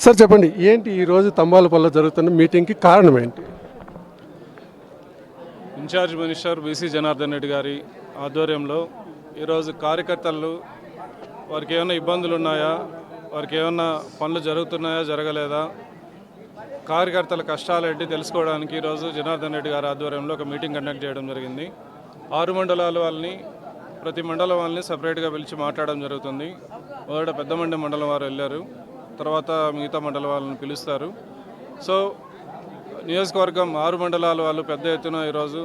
Sir చెప్పండి, ఏంటి ఈరోజు తంబాలపల్లిలో జరుగుతున్న మీటింగ్కి కారణం ఏంటి? Incharge minister BC Janardhan Reddy గారి ఆధ్వర్యంలో ఈరోజు కార్యకర్తలు వారికి ఏమైనా ఇబ్బందులు ఉన్నాయా, వారికి ఏమైనా పనులు జరుగుతున్నాయా జరగలేదా, కార్యకర్తల కష్టాలు ఏంటి తెలుసుకోవడానికి ఈరోజు జనార్దన్ రెడ్డి గారి ఆధ్వర్యంలో ఒక మీటింగ్ కండక్ట్ చేయడం జరిగింది. 6 మండలాల వాళ్ళని, ప్రతి మండలం వాళ్ళని సపరేట్గా పిలిచి మాట్లాడడం జరుగుతుంది. మొదట పెద్దమండి మండలం వారు వెళ్ళారు, తర్వాత మిగతా మండలం వాళ్ళని పిలుస్తారు. సో నియోజకవర్గం 6 మండలాల వాళ్ళు పెద్ద ఎత్తున ఈరోజు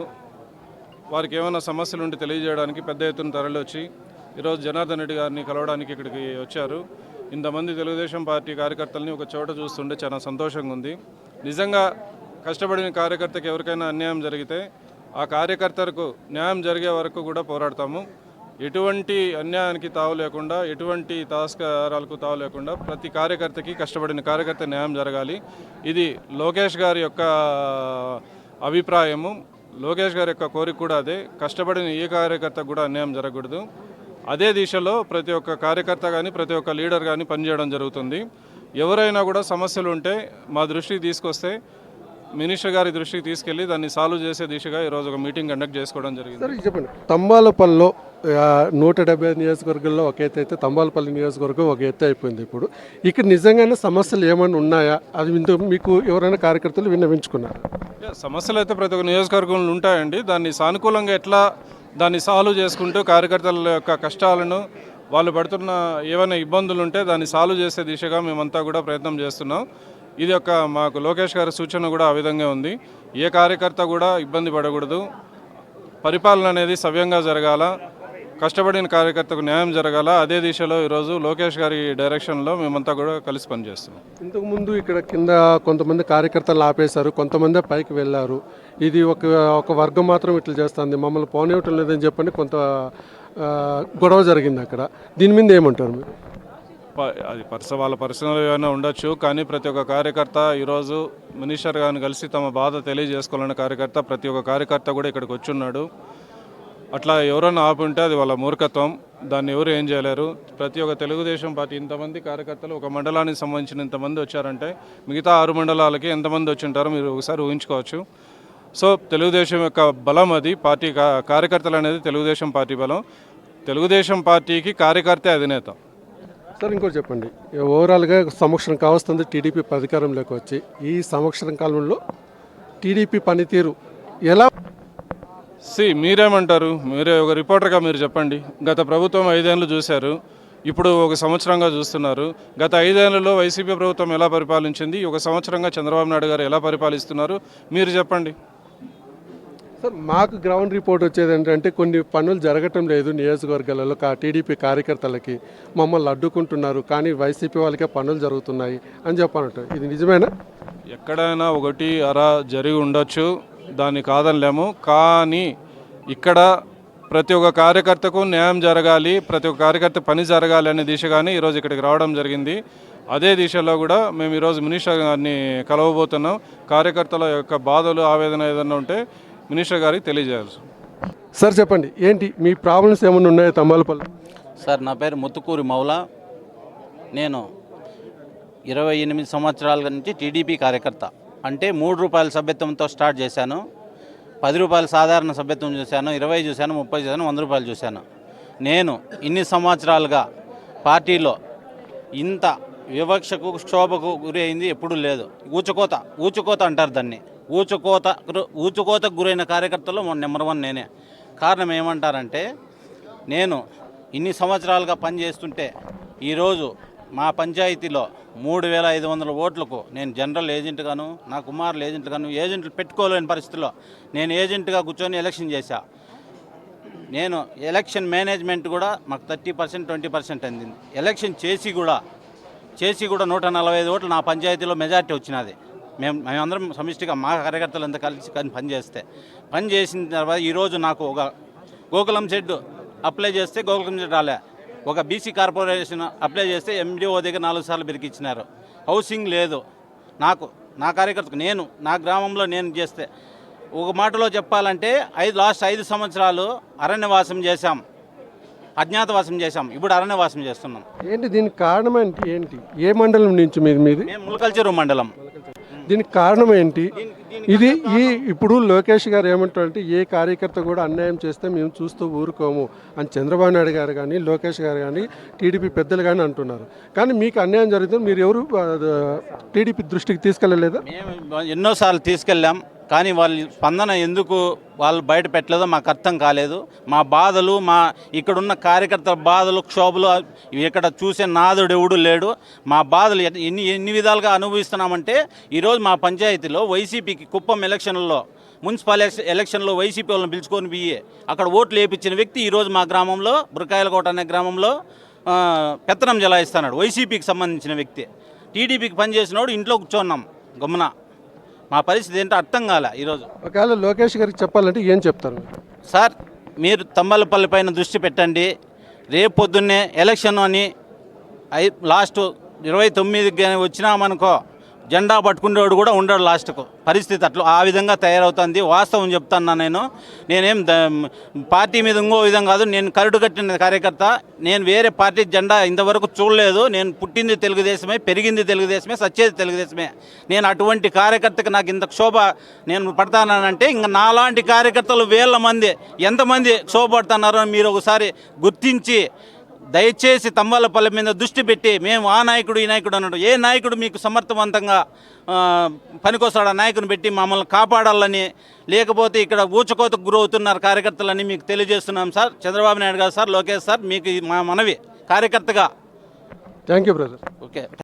వారికి ఏమైనా సమస్యలు ఉంటే తెలియజేయడానికి పెద్ద ఎత్తున తరలివచ్చి ఈరోజు జనార్దన్ రెడ్డి గారిని కలవడానికి ఇక్కడికి వచ్చారు. ఇంతమంది తెలుగుదేశం పార్టీ కార్యకర్తలని ఒక చోట చూస్తుంటే చాలా సంతోషంగా ఉంది. నిజంగా కష్టపడిన కార్యకర్తకి ఎవరికైనా అన్యాయం జరిగితే ఆ కార్యకర్తలకు న్యాయం జరిగే వరకు కూడా పోరాడతాము. ఎటువంటి అన్యాయానికి తావు లేకుండా, ఎటువంటి తాస్కారాలకు తావు లేకుండా ప్రతి కార్యకర్తకి, కష్టపడిన కార్యకర్త న్యాయం జరగాలి. ఇది లోకేష్ గారి యొక్క అభిప్రాయము, లోకేష్ గారి యొక్క కోరిక కూడా అదే. కష్టపడిన ఏ కార్యకర్తకు కూడా అన్యాయం జరగకూడదు. అదే దిశలో ప్రతి ఒక్క కార్యకర్త కానీ, ప్రతి ఒక్క లీడర్ కానీ పనిచేయడం జరుగుతుంది. ఎవరైనా కూడా సమస్యలు ఉంటే మా దృష్టికి తీసుకొస్తే మినిస్టర్ గారి దృష్టికి తీసుకెళ్లి దాన్ని సాల్వ్ చేసే దిశగా ఈరోజు ఒక మీటింగ్ కండక్ట్ చేసుకోవడం జరిగింది. సరే చెప్పండి, తంబాలపల్లిలో 175 నియోజకవర్గంలో ఒక ఎత్తు అయితే తంబాలపల్లి నియోజకవర్గం ఒక ఎత్తు అయిపోయింది. ఇప్పుడు ఇక్కడ నిజంగానే సమస్యలు ఏమైనా ఉన్నాయా? అది మీకు ఎవరైనా కార్యకర్తలు విన్నవించుకున్నారు? సమస్యలు అయితే ప్రతి ఒక్క నియోజకవర్గంలో ఉంటాయండి. దాన్ని సానుకూలంగా ఎట్లా దాన్ని సాల్వ్ చేసుకుంటూ కార్యకర్తల యొక్క కష్టాలను, వాళ్ళు పడుతున్న ఏమైనా ఇబ్బందులు ఉంటే దాన్ని సాల్వ్ చేసే దిశగా మేమంతా కూడా ప్రయత్నం చేస్తున్నాం. ఇది ఒక మాకు లోకేష్ గారి సూచన కూడా ఆ విధంగా ఉంది. ఏ కార్యకర్త కూడా ఇబ్బంది పడకూడదు, పరిపాలన అనేది సవ్యంగా జరగాల, కష్టపడిన కార్యకర్తకు న్యాయం జరగాల. అదే దిశలో ఈరోజు లోకేష్ గారి డైరెక్షన్లో మేమంతా కూడా కలిసి పనిచేస్తున్నాం. ఇంతకుముందు ఇక్కడ కింద కొంతమంది కార్యకర్తలు ఆపేశారు, కొంతమంది పైకి వెళ్ళారు. ఇది ఒక వర్గం మాత్రం ఇట్లా చేస్తుంది, మమ్మల్ని పోనివ్వటం లేదని చెప్పని కొంత గొడవ జరిగింది అక్కడ. దీని మీద ఏమంటారు మీరు? అది వాళ్ళ పర్సనల్ ఏమైనా ఉండొచ్చు, కానీ ప్రతి ఒక్క కార్యకర్త ఈరోజు మినిస్టర్ గారిని కలిసి తమ బాధ తెలియజేసుకోవాలన్న కార్యకర్త, ప్రతి ఒక్క కార్యకర్త కూడా ఇక్కడికి వచ్చున్నాడు. అట్లా ఎవరైనా ఆపుంటే అది వాళ్ళ మూర్ఖత్వం, దాన్ని ఎవరు ఏం చేయలేరు. ప్రతి ఒక్క తెలుగుదేశం పార్టీ ఇంతమంది కార్యకర్తలు ఒక మండలానికి సంబంధించిన ఇంతమంది వచ్చారంటే మిగతా 6 మండలాలకి ఎంతమంది వచ్చి ఉంటారో మీరు ఒకసారి ఊహించుకోవచ్చు. సో తెలుగుదేశం యొక్క బలం అది, పార్టీ కార్యకర్తలు అనేది తెలుగుదేశం పార్టీ బలం. తెలుగుదేశం పార్టీకి కార్యకర్తే అధినేత. సార్ ఇంకోటి చెప్పండి, ఓవరాల్గా సంవత్సరం కావస్తుంది టీడీపీ అధికారంలోకి వచ్చి. ఈ సంవత్సరం కాలంలో టీడీపీ పనితీరు ఎలా? మీరేమంటారు? మీరే ఒక రిపోర్టర్గా మీరు చెప్పండి. గత ప్రభుత్వం 5 ఏళ్ళు చూశారు, ఇప్పుడు ఒక సంవత్సరంగా చూస్తున్నారు. గత 5 ఏళ్లలో వైసీపీ ప్రభుత్వం ఎలా పరిపాలించింది, ఒక సంవత్సరంగా చంద్రబాబు నాయుడు గారు ఎలా పరిపాలిస్తున్నారు, మీరు చెప్పండి. సార్ మాకు గ్రౌండ్ రిపోర్ట్ వచ్చేది ఏంటంటే కొన్ని పనులు జరగటం లేదు నియోజకవర్గాలలో. టీడీపీ కార్యకర్తలకి మమ్మల్ని అడ్డుకుంటున్నారు, కానీ వైసీపీ వాళ్ళకే పనులు జరుగుతున్నాయి అని చెప్పానంట. ఇది నిజమేనా? ఎక్కడైనా ఒకటి అరా జరిగి ఉండొచ్చు, దాన్ని కాదనలేము. కానీ ఇక్కడ ప్రతి ఒక్క కార్యకర్తకు న్యాయం జరగాలి, ప్రతి ఒక్క కార్యకర్త పని జరగాలి అనే దిశగానే ఈరోజు ఇక్కడికి రావడం జరిగింది. అదే దిశలో కూడా మేము ఈరోజు మినిస్టర్ గారిని కలవబోతున్నాం. కార్యకర్తల యొక్క బాధలు, ఆవేదన ఏదైనా ఉంటే మినిస్టర్ గారికి తెలియజేయాలి. సార్ చెప్పండి, ఏంటి మీ ప్రాబ్లమ్స్ ఏమైనా ఉన్నాయో తంబాలపల్లి? సార్ నా పేరు ముత్తుకూరి మౌలా. నేను 28 సంవత్సరాల నుంచి టీడీపీ కార్యకర్త. అంటే 3 రూపాయల సభ్యత్వంతో స్టార్ట్ చేశాను. 10 రూపాయల సాధారణ సభ్యత్వం చూశాను, 20 చూశాను, 30 చూశాను, 100 రూపాయలు చూశాను. నేను ఇన్ని సంవత్సరాలుగా పార్టీలో ఇంత వివక్షకు, క్షోభకు గురి అయింది ఎప్పుడూ లేదు. ఊచుకోత అంటారు దాన్ని. ఊచుకోతకు గురైన కార్యకర్తల్లో నెంబర్ 1 నేనే. కారణం ఏమంటారంటే, నేను ఇన్ని సంవత్సరాలుగా పనిచేస్తుంటే ఈరోజు మా పంచాయతీలో 3500 ఓట్లకు నేను జనరల్ ఏజెంట్గాను, నా కుమారులు ఏజెంట్గాను, ఏజెంట్లు పెట్టుకోలేని పరిస్థితిలో నేను ఏజెంట్గా కూర్చొని ఎలక్షన్ చేశా. నేను ఎలక్షన్ మేనేజ్మెంట్ కూడా మాకు 30%, 20% అందింది. ఎలక్షన్ చేసి కూడా 145 ఓట్లు నా పంచాయతీలో మెజార్టీ వచ్చినది. మేమందరం సమిష్టిగా మా కార్యకర్తలు అంతా కలిసి పనిచేసిన తర్వాత ఈరోజు నాకు ఒక గోకులం షెడ్ అప్లై చేస్తే గోకులం షెడ్ రాలే, ఒక బీసీ కార్పొరేషన్ అప్లై చేస్తే ఎండిఓ దగ్గర 4 సార్లు బెరికిచ్చినారు. హౌసింగ్ లేదు. నా కార్యకర్తకు నా గ్రామంలో నేను చేస్తే, ఒక మాటలో చెప్పాలంటే లాస్ట్ 5 సంవత్సరాలు అరణ్యవాసం చేశాం. అజ్ఞాతవాసం చేశాం, ఇప్పుడు అరణ్యవాసం చేస్తున్నాం. ఏంటి దీనికి కారణం ఏంటి? ఏంటి ఏ మండలం నుంచి మీది? మేము ములకల్చెరు మండలం. దీనికి కారణం ఏంటి? ఇది ఇప్పుడు లోకేష్ గారు ఏమంటారంటే ఏ కార్యకర్త కూడా అన్యాయం చేస్తే మేము చూస్తూ ఊరుకోము అని చంద్రబాబు నాయుడు గారు కానీ లోకేష్ గారు కానీ టీడీపీ పెద్దలు కానీ అంటున్నారు. కానీ మీకు అన్యాయం జరిగితే మీరు ఎవరు టీడీపీ దృష్టికి తీసుకెళ్ళలేదా? మేము ఎన్నోసార్లు తీసుకెళ్ళాం, కానీ వాళ్ళ స్పందన ఎందుకు వాళ్ళు బయట పెట్టలేదో మాకు అర్థం కాలేదు. మా బాధలు, మా ఇక్కడున్న కార్యకర్తల బాధలు, క్షోభలు ఇక్కడ చూసే నాదుడు ఎవడు లేడు. మా బాధలు ఎన్ని విధాలుగా అనుభవిస్తున్నామంటే ఈరోజు మా పంచాయతీలో వైసీపీకి కుప్పం ఎలక్షన్లలో, మున్సిపల్ ఎలక్షన్లో వైసీపీ వాళ్ళని పిలుచుకొని పోయి అక్కడ ఓట్లు వేయించిన వ్యక్తి ఈరోజు మా గ్రామంలో బురకాయలకోట అనే గ్రామంలో పెత్తనం జలాయిస్తున్నాడు. వైసీపీకి సంబంధించిన వ్యక్తి. టీడీపీకి పనిచేసినోడు ఇంట్లో కూర్చోన్నాం గమ్మున. మా పరిస్థితి ఏంటో అర్థం కాలే ఈరోజు. ఒకవేళ లోకేష్ గారికి చెప్పాలంటే ఏం చెప్తారు? సార్, మీరు తమ్మలపల్లి పైన దృష్టి పెట్టండి. రేపు పొద్దున్నే ఎలక్షన్ అని లాస్ట్ 29కి వచ్చినామనుకో, జెండా పట్టుకునేవాడు కూడా ఉండడు లాస్ట్కు. పరిస్థితి అట్లా ఆ విధంగా తయారవుతుంది. వాస్తవం చెప్తాను. నేనేం పార్టీ మీద ఇంకో విధంగా కాదు. నేను కరుడు కట్టిన కార్యకర్త. నేను వేరే పార్టీ జెండా ఇంతవరకు చూడలేదు. నేను పుట్టింది తెలుగుదేశమే, పెరిగింది తెలుగుదేశమే, సచ్చేది తెలుగుదేశమే. నేను అటువంటి కార్యకర్తకి నాకు ఇంత క్షోభ నేను పడతానంటే ఇంకా నాలాంటి కార్యకర్తలు వేల మంది ఎంతమంది క్షోభ పడుతున్నారో మీరు ఒకసారి గుర్తించి దయచేసి తమ్మలపల్లి మీద దృష్టి పెట్టి, మేము ఆ నాయకుడు ఈ నాయకుడు అన్నాడు. ఏ నాయకుడు మీకు సమర్థవంతంగా పనికొస్తాడు ఆ నాయకుని పెట్టి మమ్మల్ని కాపాడాలని, లేకపోతే ఇక్కడ ఊచకోతకు గురవుతున్నారు కార్యకర్తలని మీకు తెలియజేస్తున్నాం సార్. చంద్రబాబు నాయుడు గారు సార్, లోకేష్ సార్, మీకు మా మనవి కార్యకర్తగా. Thank you brother. ఓకే.